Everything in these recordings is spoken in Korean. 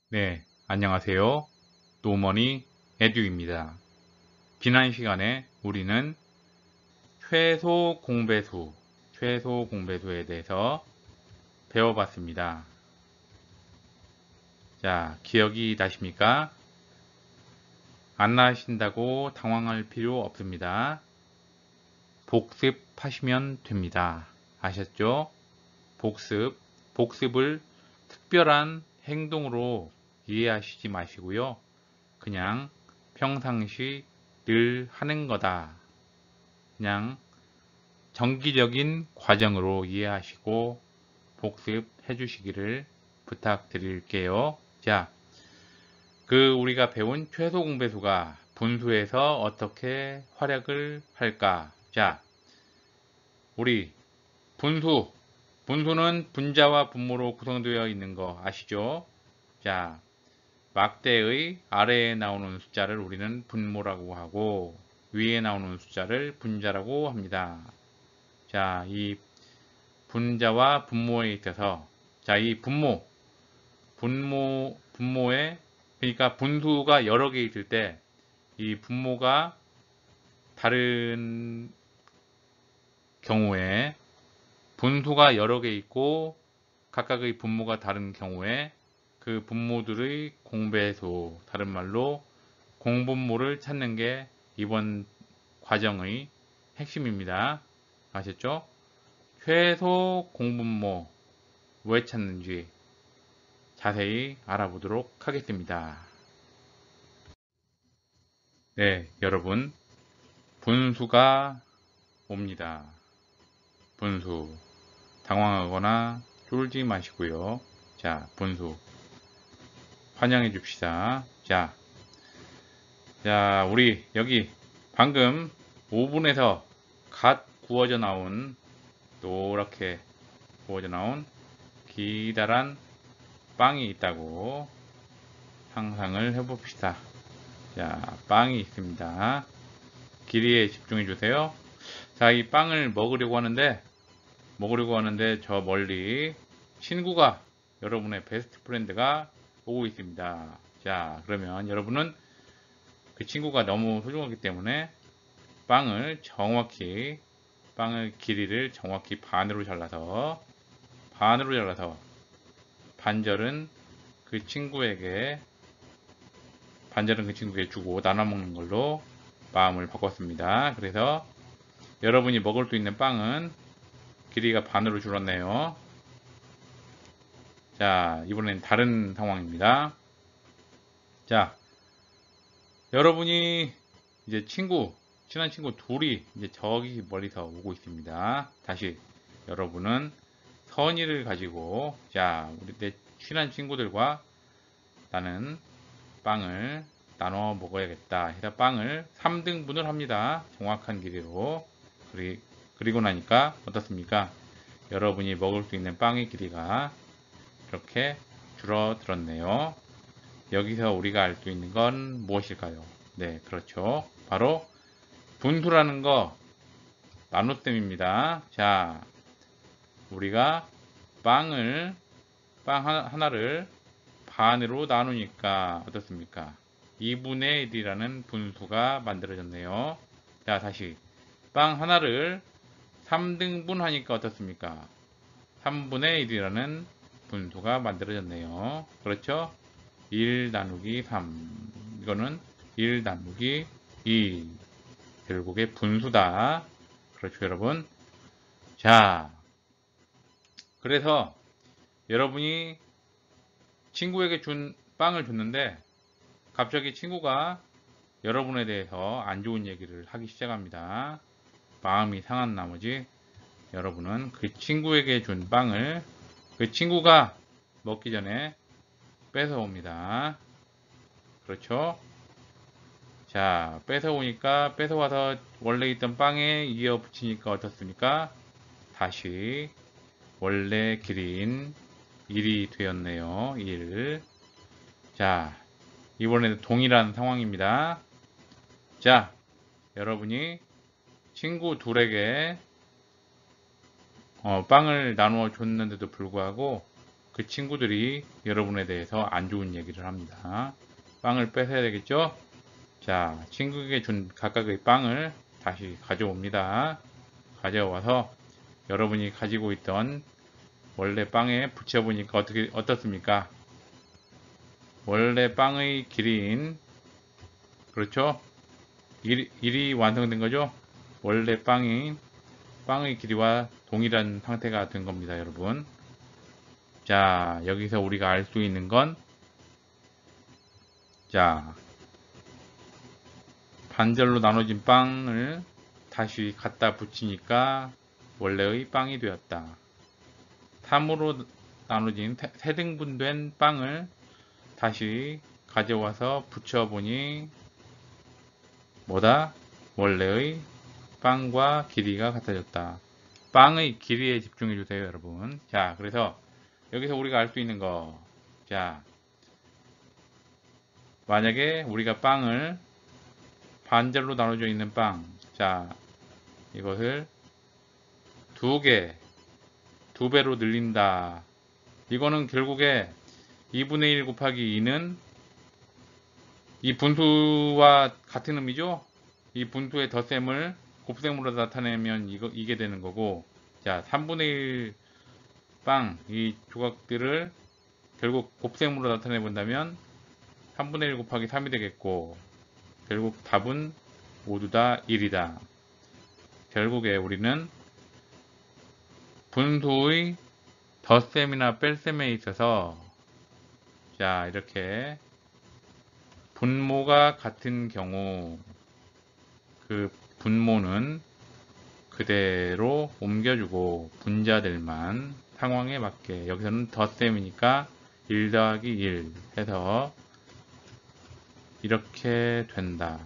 네, 안녕하세요. 노머니 에듀입니다. 지난 시간에 우리는 최소 공배수에 대해서 배워봤습니다. 자, 기억이 나십니까? 안 나신다고 당황할 필요 없습니다. 복습하시면 됩니다. 아셨죠? 복습을 특별한 행동으로 이해하시지 마시고요. 그냥 평상시 늘 하는 거다. 그냥 정기적인 과정으로 이해하시고 복습해 주시기를 부탁드릴게요. 자, 우리가 배운 최소 공배수가 분수에서 어떻게 활약을 할까? 자, 우리 분수는 분자와 분모로 구성되어 있는 거 아시죠? 자, 막대의 아래에 나오는 숫자를 우리는 분모라고 하고 위에 나오는 숫자를 분자라고 합니다. 자, 이 분자와 분모에 있어서 이 분모에 그러니까 분수가 여러 개 있을 때 이 분모가 다른 경우에 분수가 여러 개 있고 각각의 분모가 다른 경우에 그 분모들의 공배수, 다른 말로 공분모를 찾는 게 이번 과정의 핵심입니다. 아셨죠? 최소 공분모 왜 찾는지 자세히 알아보도록 하겠습니다. 네, 여러분, 분수가 옵니다. 분수. 당황하거나 쫄지 마시고요. 자, 분수. 환영해 줍시다. 자, 우리 여기 방금 오븐에서 갓 구워져 나온 노랗게 구워져 나온 기다란 빵이 있다고 상상을 해봅시다. 자, 빵이 있습니다. 길이에 집중해 주세요. 자, 이 빵을 먹으려고 하는데 저 멀리 친구가, 여러분의 베스트 프렌드가 오고 있습니다. 자, 그러면 여러분은 그 친구가 너무 소중하기 때문에 빵을 길이를 정확히 반으로 잘라서 반절은 그 친구에게 주고 나눠 먹는 걸로 마음을 바꿨습니다. 그래서 여러분이 먹을 수 있는 빵은 길이가 반으로 줄었네요. 자, 이번엔 다른 상황입니다. 자, 여러분이 이제 친한 친구 둘이 이제 저기 멀리서 오고 있습니다. 다시 여러분은 선의를 가지고, 자, 내 친한 친구들과 나는 빵을 나눠 먹어야겠다 해서 빵을 3등분을 합니다. 정확한 길이로. 그리고 나니까 어떻습니까? 여러분이 먹을 수 있는 빵의 길이가 이렇게 줄어들었네요. 여기서 우리가 알 수 있는 건 무엇일까요? 네, 그렇죠. 바로 분수라는 거 나눗셈입니다. 자, 우리가 빵 하나를 반으로 나누니까 어떻습니까? 2분의 1이라는 분수가 만들어졌네요. 자, 다시 빵 하나를 3등분 하니까 어떻습니까? 3분의 1이라는 분수가 만들어졌네요. 그렇죠? 1 나누기 3. 이거는 1 나누기 2. 결국에 분수다. 그렇죠, 여러분? 자, 그래서 여러분이 친구에게 빵을 줬는데 갑자기 친구가 여러분에 대해서 안 좋은 얘기를 하기 시작합니다. 마음이 상한 나머지 여러분은 그 친구에게 준 빵을 그 친구가 먹기 전에 뺏어옵니다. 그렇죠? 자, 뺏어와서 원래 있던 빵에 이어 붙이니까 어떻습니까? 다시 원래 길이인 1이 되었네요. 1. 자, 이번에도 동일한 상황입니다. 자, 여러분이 친구 둘에게 빵을 나누어 줬는데도 불구하고 그 친구들이 여러분에 대해서 안 좋은 얘기를 합니다. 빵을 뺏어야 되겠죠? 자, 친구에게 준 각각의 빵을 다시 가져옵니다. 가져와서 여러분이 가지고 있던 원래 빵에 붙여보니까 어떻습니까? 원래 빵의 길이인, 그렇죠? 1이 완성된 거죠? 원래 빵의 길이와 동일한 상태가 된 겁니다, 여러분. 자, 여기서 우리가 알 수 있는 건, 자, 반절로 나눠진 빵을 다시 갖다 붙이니까 원래의 빵이 되었다. 3으로 나눠진 세등분된 빵을 다시 가져와서 붙여보니 뭐다? 원래의 빵과 길이가 같아졌다. 빵의 길이에 집중해 주세요, 여러분. 자, 그래서 여기서 우리가 알 수 있는 거. 자, 만약에 우리가 빵을 반절로 나눠져 있는 빵. 자, 이것을 두 배로 늘린다. 이거는 결국에 2분의 1 곱하기 2는 이 분수와 같은 의미죠? 이 분수의 덧셈을 곱셈으로 나타내면 이게 되는 거고, 자, 3분의 1 빵, 이 조각들을 결국 곱셈으로 나타내 본다면 3분의 1 곱하기 3이 되겠고, 결국 답은 모두 다 1이다. 결국에 우리는 분수의 덧셈이나 뺄셈에 있어서, 자, 이렇게 분모가 같은 경우 그 분모는 그대로 옮겨주고 분자들만 상황에 맞게, 여기서는 덧셈이니까 1 더하기 1 해서 이렇게 된다.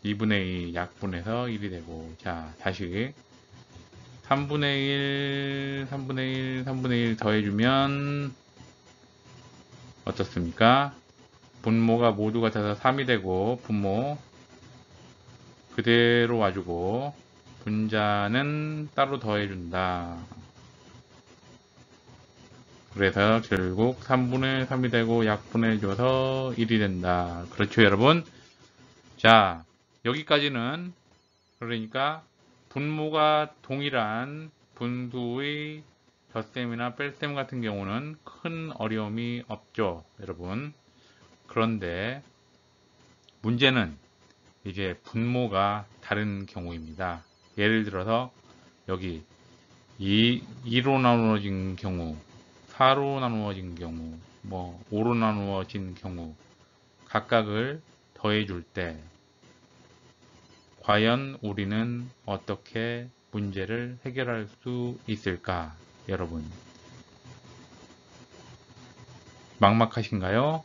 2분의 2 약분해서 1이 되고, 자, 다시 3분의 1, 3분의 1, 3분의 1 더해주면 어떻습니까? 분모가 모두 같아서 3이 되고, 분모 그대로 와주고 분자는 따로 더해준다. 그래서 결국 3분의 3이 되고 약분해줘서 1이 된다. 그렇죠, 여러분? 자, 여기까지는 그러니까 분모가 동일한 분수의 덧셈이나 뺄셈 같은 경우는 큰 어려움이 없죠, 여러분. 그런데 문제는 이제 분모가 다른 경우입니다. 예를 들어서 여기 2로 나누어진 경우, 4로 나누어진 경우, 5로 나누어진 경우 각각을 더해 줄 때 과연 우리는 어떻게 문제를 해결할 수 있을까? 여러분, 막막하신가요?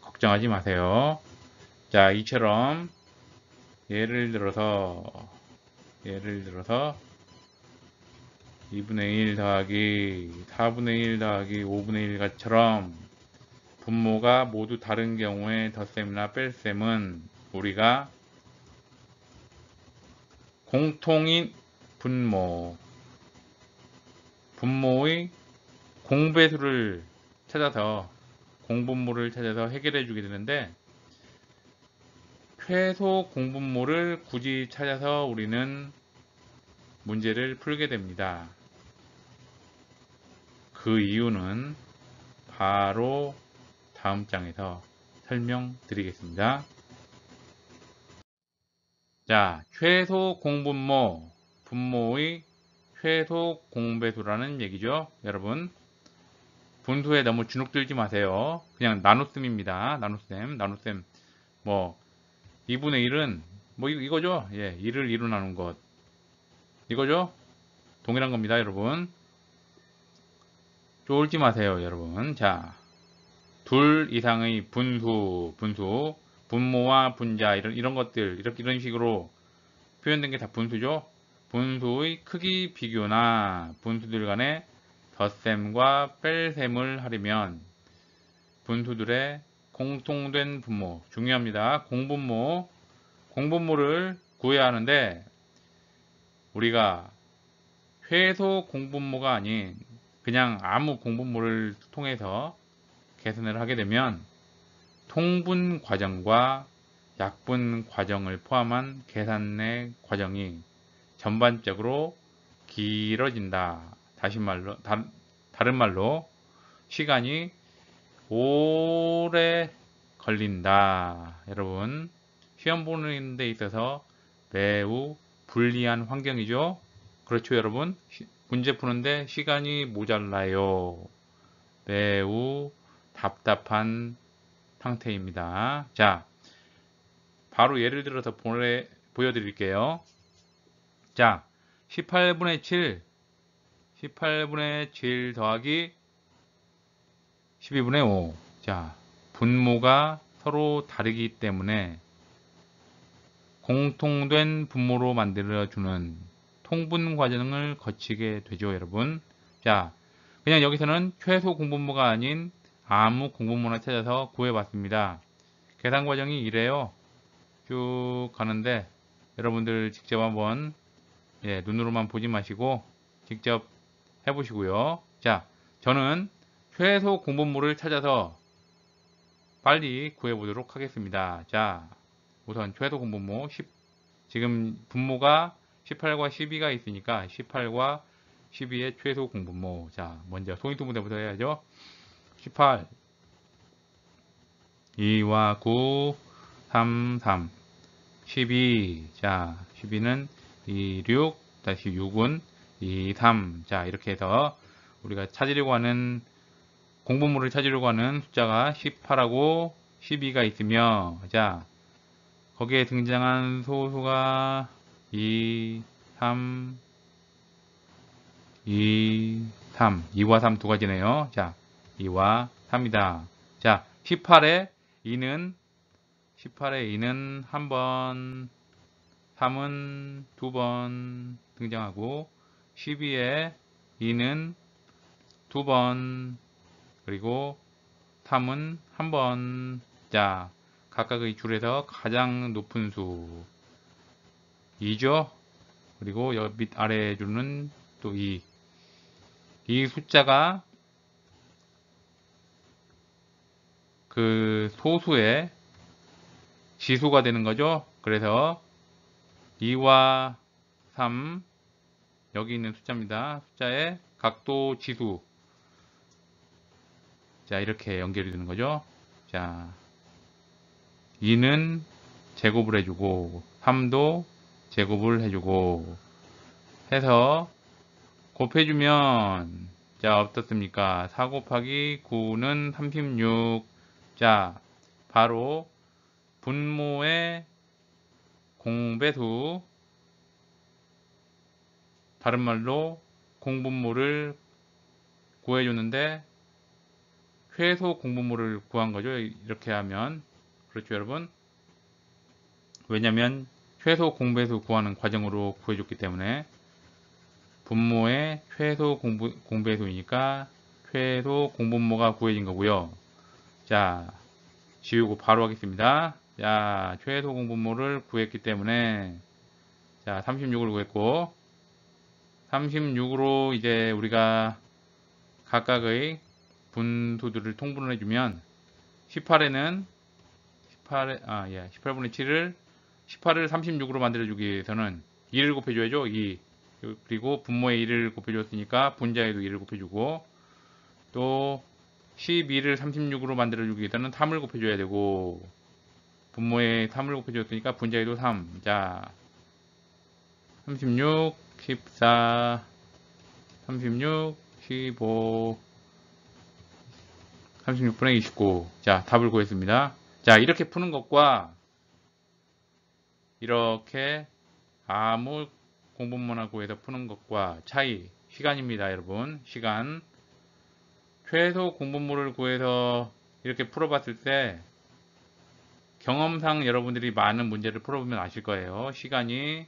걱정하지 마세요. 자, 이처럼 예를 들어서 2분의 1 더하기 4분의 1 더하기 5분의 1같처럼 분모가 모두 다른 경우에 덧셈이나 뺄셈은 우리가 공통인 분모의 공배수를 찾아서 공분모를 찾아서 해결해 주게 되는데, 최소 공분모를 굳이 찾아서 우리는 문제를 풀게 됩니다. 그 이유는 바로 다음 장에서 설명드리겠습니다. 자, 최소 공분모, 분모의 최소 공배수라는 얘기죠. 여러분, 분수에 너무 주눅들지 마세요. 그냥 나눗셈입니다. 나눗셈. 2분의 1은 이거죠. 예, 1을 2로 나눈 것. 이거죠. 동일한 겁니다, 여러분. 쫄지 마세요, 여러분. 자, 둘 이상의 분모와 분자, 이런 것들, 이런 식으로 표현된 게 다 분수죠. 분수의 크기 비교나 분수들 간의 덧셈과 뺄셈을 하려면 분수들의 공통된 분모, 중요합니다. 공분모를 구해야 하는데, 우리가 최소 공분모가 아닌 그냥 아무 공부물을 통해서 계산을 하게 되면 통분 과정과 약분 과정을 포함한 계산의 과정이 전반적으로 길어진다. 다른 말로 시간이 오래 걸린다. 여러분, 시험 보는 데 있어서 매우 불리한 환경이죠. 그렇죠, 여러분? 문제 푸는데 시간이 모자라요. 매우 답답한 상태입니다. 자, 바로 예를 들어서 보여드릴게요. 자, 18분의 7 더하기 12분의 5. 자, 분모가 서로 다르기 때문에 공통된 분모로 만들어주는 통분 과정을 거치게 되죠, 여러분. 자, 그냥 여기서는 최소 공분모가 아닌 아무 공분모나 찾아서 구해봤습니다. 계산 과정이 이래요. 쭉 가는데 여러분들 직접 한번 눈으로만 보지 마시고 직접 해보시고요. 자, 저는 최소 공분모를 찾아서 빨리 구해보도록 하겠습니다. 자, 우선 최소 공분모 지금 분모가 18과 12가 있으니까 18과 12의 최소 공분모. 자, 먼저 소인투분해부터 해야죠. 18 2와 9 3 3 12. 자, 12는 2 6 다시 6은 2 3. 자, 이렇게 해서 우리가 찾으려고 하는 공분모를 찾으려고 하는 숫자가 18하고 12가 있으며, 자, 거기에 등장한 소수가 2, 3, 2, 3, 2와 3 두 가지네요. 자, 2와 3이다. 자, 18에 2는 한 번, 3은 두 번 등장하고, 12에 2는 두 번, 그리고 3은 한 번. 자, 각각의 줄에서 가장 높은 수 2죠. 그리고 옆 밑 아래 줄은 또 2. 이 숫자가 그 소수의 지수가 되는 거죠. 그래서 2와 3 여기 있는 숫자입니다. 숫자의 각도 지수. 자, 이렇게 연결이 되는 거죠. 자, 2는 제곱을 해주고 3도 제곱을 해주고 해서 곱해주면 자, 어떻습니까? 4 곱하기 9는 36. 자, 바로 분모의 공배수, 다른 말로 공분모를 구해줬는데 최소 공분모를 구한 거죠. 이렇게 하면. 그렇죠, 여러분? 왜냐면 최소 공배수 구하는 과정으로 구해줬기 때문에 분모의 최소 공배수이니까 최소 공분모가 구해진 거고요. 자, 지우고 바로 하겠습니다. 자, 최소 공분모를 구했기 때문에 자, 36을 구했고 36으로 이제 우리가 각각의 분수들을 통분을 해주면 18분의 7을 36으로 만들어주기 위해서는 2를 곱해줘야죠. 2. 그리고 분모에 2를 곱해줬으니까 분자에도 2를 곱해주고 또 12를 36으로 만들어주기 위해서는 3을 곱해줘야 되고 분모에 3을 곱해줬으니까 분자에도 3. 자, 36, 14, 36, 15, 36분의 29. 자, 답을 구했습니다. 자, 이렇게 푸는 것과 이렇게 아무 공분모나 구해서 푸는 것과 차이, 시간입니다, 여러분. 시간. 최소 공분모를 구해서 이렇게 풀어봤을 때 경험상 여러분들이 많은 문제를 풀어보면 아실 거예요. 시간이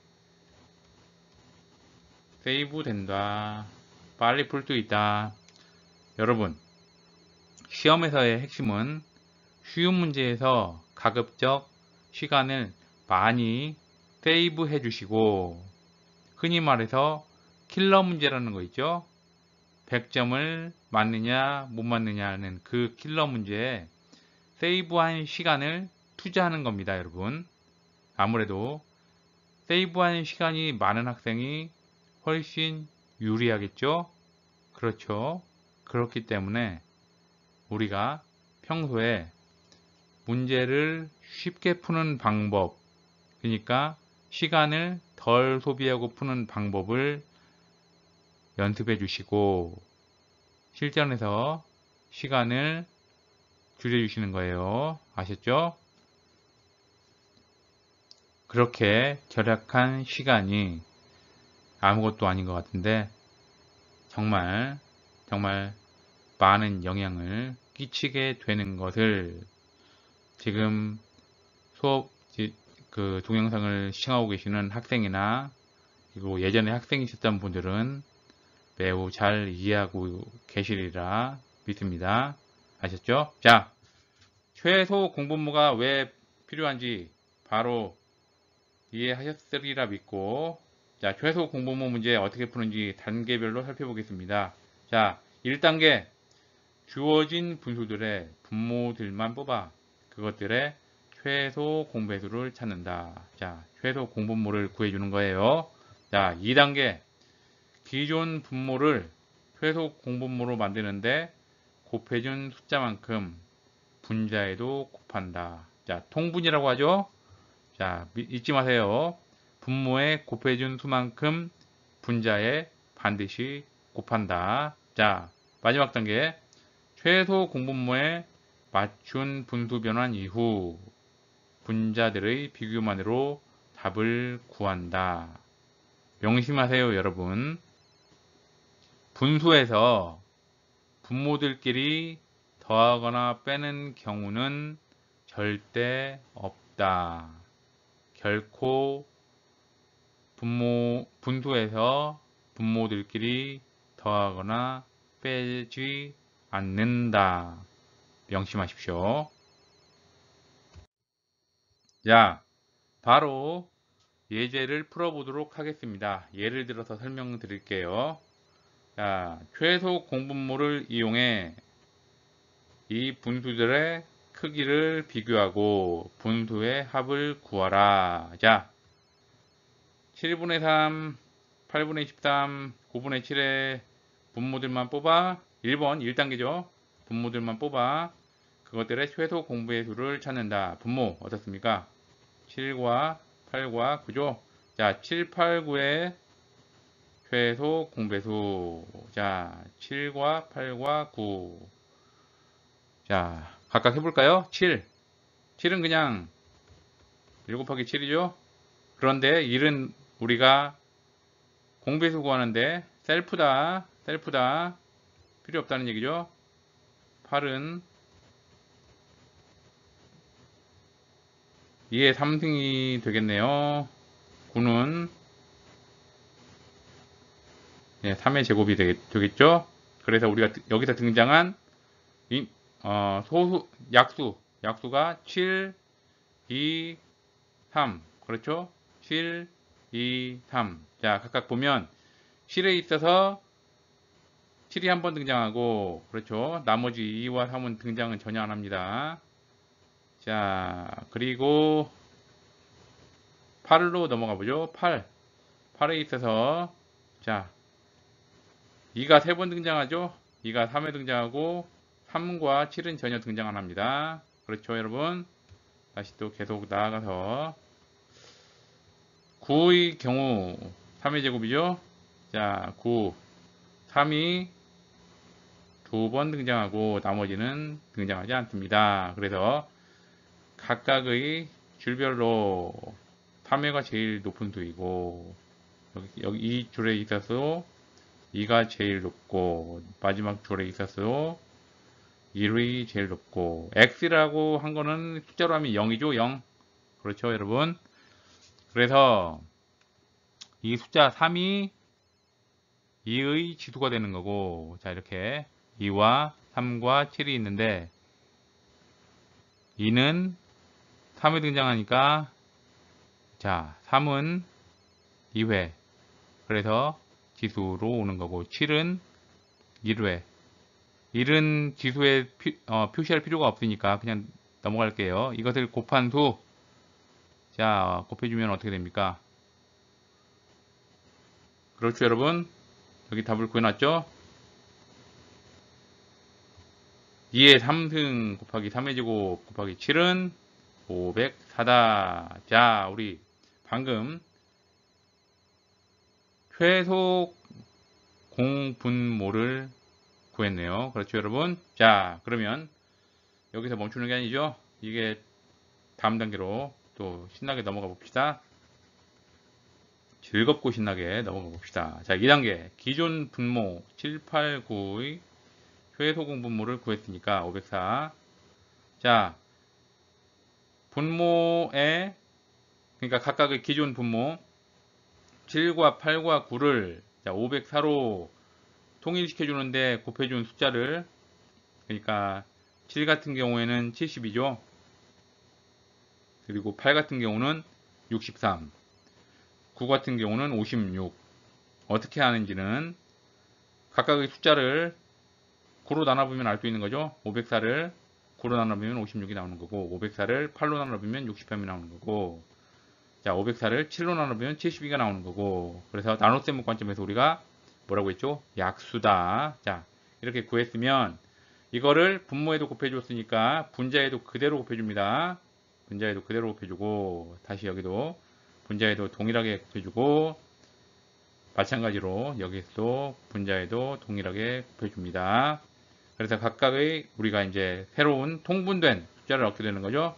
세이브 된다. 빨리 풀 수 있다. 여러분, 시험에서의 핵심은 쉬운 문제에서 가급적 시간을 많이 세이브 해주시고 흔히 말해서 킬러 문제라는 거 있죠. 100점을 맞느냐 못 맞느냐는 그 킬러 문제에 세이브한 시간을 투자하는 겁니다, 여러분. 아무래도 세이브한 시간이 많은 학생이 훨씬 유리하겠죠? 그렇죠. 그렇기 때문에 우리가 평소에 문제를 쉽게 푸는 방법, 그러니까 시간을 덜 소비하고 푸는 방법을 연습해 주시고 실전에서 시간을 줄여 주시는 거예요. 아셨죠? 그렇게 절약한 시간이 아무것도 아닌 것 같은데 정말 많은 영향을 끼치게 되는 것을 지금 수업 그 동영상을 시청하고 계시는 학생이나 그리고 예전에 학생이셨던 분들은 매우 잘 이해하고 계시리라 믿습니다. 아셨죠? 자, 최소 공부모가 왜 필요한지 바로 이해하셨으리라 믿고, 자, 최소 공부모 문제 어떻게 푸는지 단계별로 살펴보겠습니다. 자, 1단계 주어진 분수들의 분모들만 뽑아 그것들의 최소 공배수를 찾는다. 자, 최소 공분모를 구해주는 거예요. 자, 2단계 기존 분모를 최소 공분모로 만드는데 곱해준 숫자만큼 분자에도 곱한다. 자, 통분이라고 하죠. 자, 잊지 마세요. 분모에 곱해준 수만큼 분자에 반드시 곱한다. 자, 마지막 단계 최소 공분모에 맞춘 분수 변환 이후 분자들의 비교만으로 답을 구한다. 명심하세요, 여러분. 분수에서 분모들끼리 더하거나 빼는 경우는 절대 없다. 결코 분수에서 분모들끼리 더하거나 빼지 않는다. 명심하십시오. 자, 바로 예제를 풀어보도록 하겠습니다. 예를 들어서 설명드릴게요. 자, 최소 공분모를 이용해 이 분수들의 크기를 비교하고 분수의 합을 구하라. 자, 7분의 3, 8분의 13, 9분의 7의 분모들만 뽑아 1번 1단계죠. 분모들만 뽑아 그것들의 최소 공배의 수를 찾는다. 분모 어떻습니까? 7과 8과 9죠. 자, 7, 8, 9의 최소 공배수. 자, 7과 8과 9. 자, 각각 해볼까요? 7. 7은 그냥 7 곱하기 7이죠. 그런데 1은 우리가 공배수 구하는데 셀프다. 필요 없다는 얘기죠. 8은 2의 3승이 되겠네요. 9는 3의 제곱이 되겠죠. 그래서 우리가 여기서 등장한 약수가 7, 2, 3. 그렇죠? 7, 2, 3. 자, 각각 보면 7에 있어서 7이 한 번 등장하고, 그렇죠? 나머지 2와 3은 등장은 전혀 안 합니다. 자, 그리고 8로 넘어가 보죠. 8에 있어서, 자, 2가 3번 등장하죠? 2가 3에 등장하고, 3과 7은 전혀 등장 안 합니다. 그렇죠, 여러분? 다시 또 계속 나아가서, 9의 경우, 3의 제곱이죠? 자, 9, 3이 2번 등장하고, 나머지는 등장하지 않습니다. 그래서, 각각의 줄별로 3회가 제일 높은 수이고 여기 이 줄에 있어서 2가 제일 높고 마지막 줄에 있어서 1이 제일 높고 x라고 한 거는 숫자로 하면 0이죠. 0. 그렇죠, 여러분. 그래서 이 숫자 3이 2의 지수가 되는 거고, 자, 이렇게 2와 3과 7이 있는데 2는 3에 등장하니까, 자, 3은 2회. 그래서 지수로 오는 거고, 7은 1회. 1은 지수에 표시할 필요가 없으니까 그냥 넘어갈게요. 이것을 곱한 수. 자, 곱해주면 어떻게 됩니까? 그렇죠, 여러분? 여기 답을 구해놨죠? 2의 3승 곱하기 3의 제곱 곱하기 7은 504다. 자, 우리 방금 최소 공분모를 구했네요. 그렇죠, 여러분? 자, 그러면 여기서 멈추는 게 아니죠? 이게 다음 단계로 또 신나게 넘어가 봅시다. 즐겁고 신나게 넘어가 봅시다. 자, 2단계. 기존 분모 7, 8, 9의 최소 공분모를 구했으니까 504. 자, 분모에, 그러니까 각각의 기존 분모 7과 8과 9를 504로 통일시켜 주는데 곱해준 숫자를, 그러니까 7 같은 경우에는 70이죠. 그리고 8 같은 경우는 63, 9 같은 경우는 56. 어떻게 하는지는 각각의 숫자를 9로 나눠보면 알 수 있는 거죠. 504를 9로 나눠보면 56이 나오는 거고, 504를 8로 나눠보면 63이 나오는 거고, 자, 504를 7로 나눠보면 72가 나오는 거고, 그래서 나눗셈의 관점에서 우리가 뭐라고 했죠? 약수다. 자, 이렇게 구했으면 이거를 분모에도 곱해줬으니까 분자에도 그대로 곱해줍니다. 분자에도 그대로 곱해주고, 다시 여기도 분자에도 동일하게 곱해주고, 마찬가지로 여기서도 분자에도 동일하게 곱해줍니다. 그래서 각각의 우리가 이제 새로운 통분된 숫자를 얻게 되는 거죠.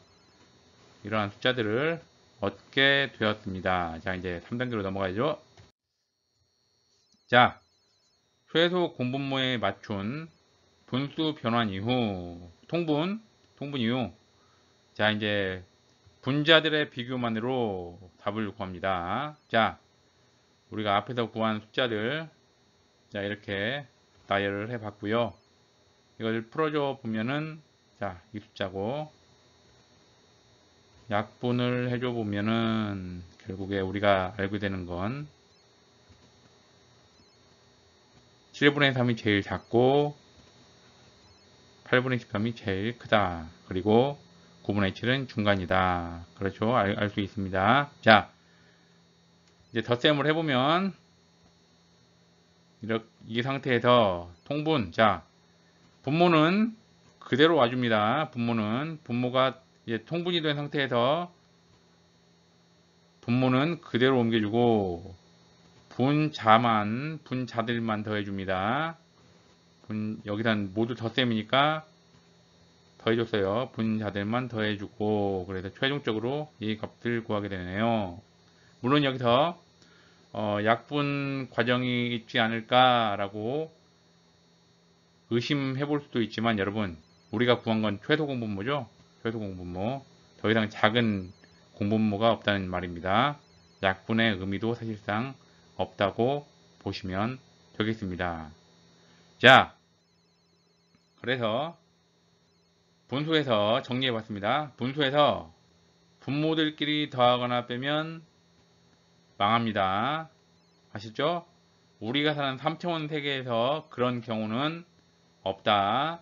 이러한 숫자들을 얻게 되었습니다. 자, 이제 3단계로 넘어가야죠. 자, 최소 공분모에 맞춘 분수 변환 이후 통분 이후, 자, 이제 분자들의 비교만으로 답을 구합니다. 자, 우리가 앞에서 구한 숫자들, 자, 이렇게 나열을 해 봤고요. 이걸 풀어줘 보면은, 자, 이 숫자고, 약분을 해줘 보면은 결국에 우리가 알게 되는 건 7분의 3이 제일 작고 8분의 13이 제일 크다. 그리고 9분의 7은 중간이다. 그렇죠? 알 수 있습니다. 자, 이제 덧셈을 해보면 이렇게 이 상태에서 통분, 자, 분모는 그대로 와줍니다. 분모가 이제 통분이 된 상태에서 분모는 그대로 옮겨주고 분자들만 더해줍니다. 여기선 모두 덧셈이니까 더해줬어요. 분자들만 더해주고, 그래서 최종적으로 이 값을 구하게 되네요. 물론 여기서 약분 과정이 있지 않을까라고 의심해 볼 수도 있지만, 여러분, 우리가 구한 건 최소 공분모죠. 최소 공분모. 더 이상 작은 공분모가 없다는 말입니다. 약분의 의미도 사실상 없다고 보시면 되겠습니다. 자, 그래서 분수에서 정리해 봤습니다. 분수에서 분모들끼리 더하거나 빼면 망합니다. 아시죠? 우리가 사는 3차원 세계에서 그런 경우는 없다.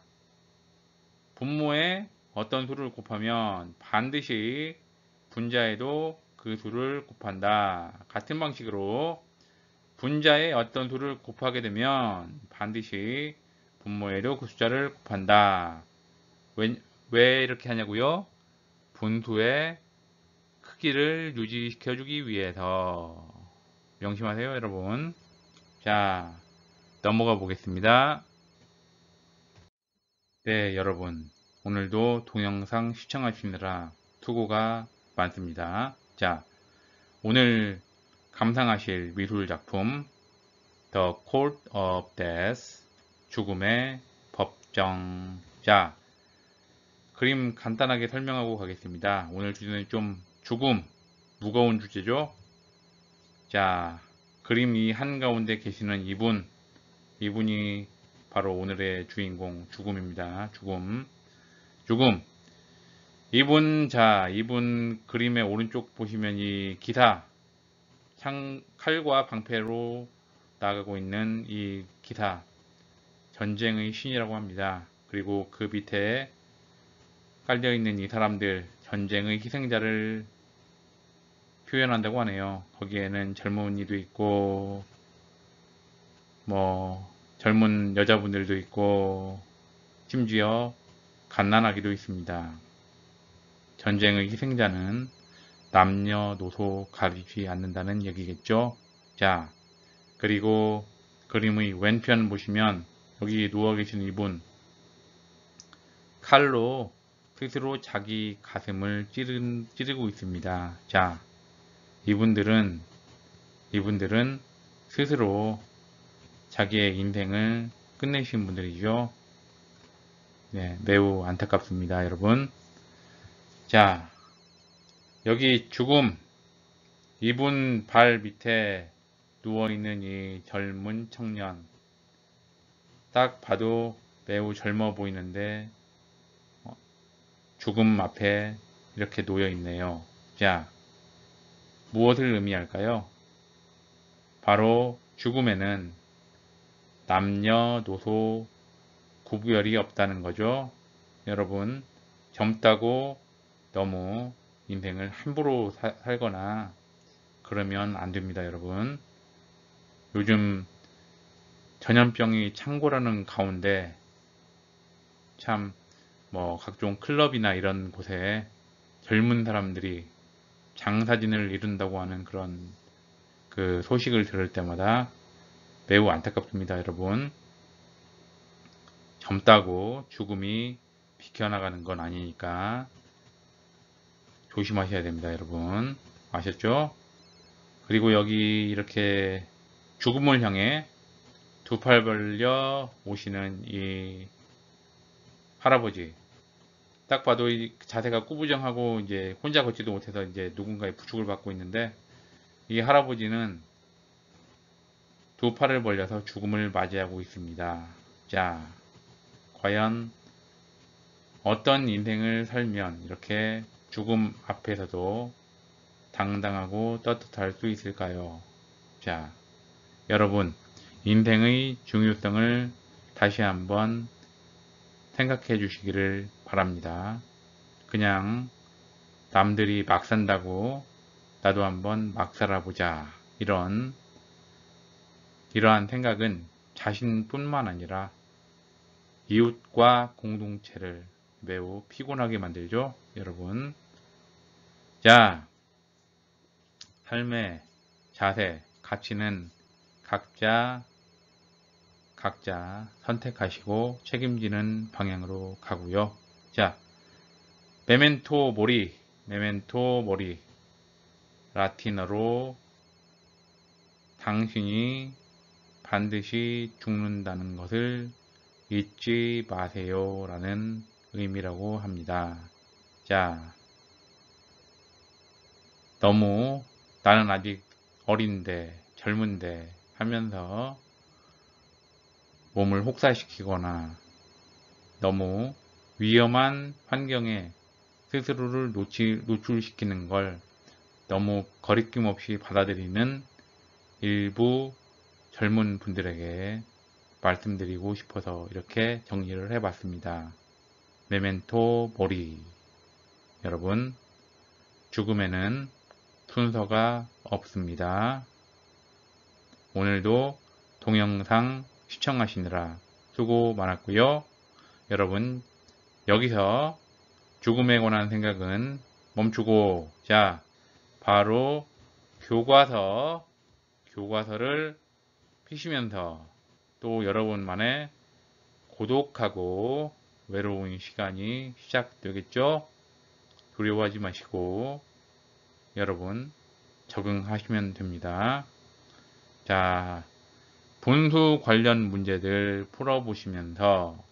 분모에 어떤 수를 곱하면 반드시 분자에도 그 수를 곱한다. 같은 방식으로 분자에 어떤 수를 곱하게 되면 반드시 분모에도 그 숫자를 곱한다. 왜 이렇게 하냐고요? 분수의 크기를 유지시켜 주기 위해서. 명심하세요, 여러분. 자, 넘어가 보겠습니다. 네, 여러분. 오늘도 동영상 시청하시느라 수고가 많습니다. 자, 오늘 감상하실 미술 작품 The Court of Death, 죽음의 법정. 자, 그림 간단하게 설명하고 가겠습니다. 오늘 주제는 좀 죽음, 무거운 주제죠. 자, 그림 이 한가운데 계시는 이분이 바로 오늘의 주인공 죽음입니다. 죽음. 이분 그림의 오른쪽 보시면 이 기사, 칼과 방패로 나가고 있는 이 기사, 전쟁의 신이라고 합니다. 그리고 그 밑에 깔려있는 이 사람들, 전쟁의 희생자를 표현한다고 하네요. 거기에는 젊은이도 있고 뭐 젊은 여자분들도 있고 심지어 갓난아기도 있습니다. 전쟁의 희생자는 남녀노소 가리지 않는다는 얘기겠죠. 자, 그리고 그림의 왼편 보시면 여기 누워 계신 이분 칼로 스스로 자기 가슴을 찌르고 있습니다. 자, 이분들은 스스로 자기의 인생을 끝내신 분들이죠. 네, 매우 안타깝습니다, 여러분. 자, 여기 죽음, 이분 발 밑에 누워있는 이 젊은 청년, 딱 봐도 매우 젊어 보이는데 죽음 앞에 이렇게 놓여 있네요. 자, 무엇을 의미할까요? 바로 죽음에는 남녀노소 구별이 없다는 거죠. 여러분, 젊다고 너무 인생을 함부로 살거나 그러면 안 됩니다, 여러분. 요즘 전염병이 창궐하는 가운데 참 뭐 각종 클럽이나 이런 곳에 젊은 사람들이 장사진을 이룬다고 하는 그런 그 소식을 들을 때마다 매우 안타깝습니다, 여러분. 젊다고 죽음이 비켜나가는 건 아니니까 조심하셔야 됩니다, 여러분. 아셨죠? 그리고 여기 이렇게 죽음을 향해 두 팔 벌려 오시는 이 할아버지, 딱 봐도 이 자세가 꾸부정하고 이제 혼자 걷지도 못해서 이제 누군가의 부축을 받고 있는데, 이 할아버지는 두 팔을 벌려서 죽음을 맞이하고 있습니다. 자, 과연 어떤 인생을 살면 이렇게 죽음 앞에서도 당당하고 떳떳할 수 있을까요? 자, 여러분, 인생의 중요성을 다시 한번 생각해 주시기를 바랍니다. 그냥 남들이 막 산다고 나도 한번 막 살아보자, 이러한 생각은 자신뿐만 아니라 이웃과 공동체를 매우 피곤하게 만들죠, 여러분. 자, 삶의 자세, 가치는 각자 선택하시고 책임지는 방향으로 가고요. 자, 메멘토 모리, 라틴어로 당신이 반드시 죽는다는 것을 잊지 마세요 라는 의미라고 합니다. 자, 너무 나는 아직 어린데 젊은데 하면서 몸을 혹사시키거나 너무 위험한 환경에 스스로를 노출시키는 걸 너무 거리낌 없이 받아들이는 일부 젊은 분들에게 말씀드리고 싶어서 이렇게 정리를 해봤습니다. 메멘토 모리. 여러분, 죽음에는 순서가 없습니다. 오늘도 동영상 시청하시느라 수고 많았고요. 여러분, 여기서 죽음에 관한 생각은 멈추고, 자, 바로 교과서를 피시면서 또 여러분만의 고독하고 외로운 시간이 시작되겠죠? 두려워하지 마시고 여러분 적응하시면 됩니다. 자, 분수 관련 문제들 풀어보시면서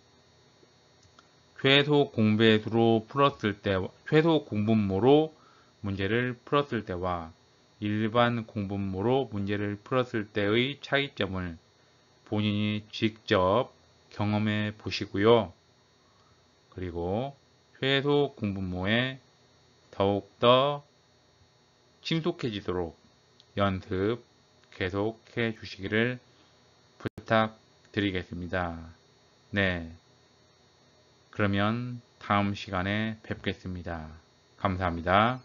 최소 공분모로 문제를 풀었을 때와 일반 공분모로 문제를 풀었을 때의 차이점을 본인이 직접 경험해 보시고요. 그리고 최소 공분모에 더욱더 친숙해지도록 연습 계속해 주시기를 부탁드리겠습니다. 네. 그러면 다음 시간에 뵙겠습니다. 감사합니다.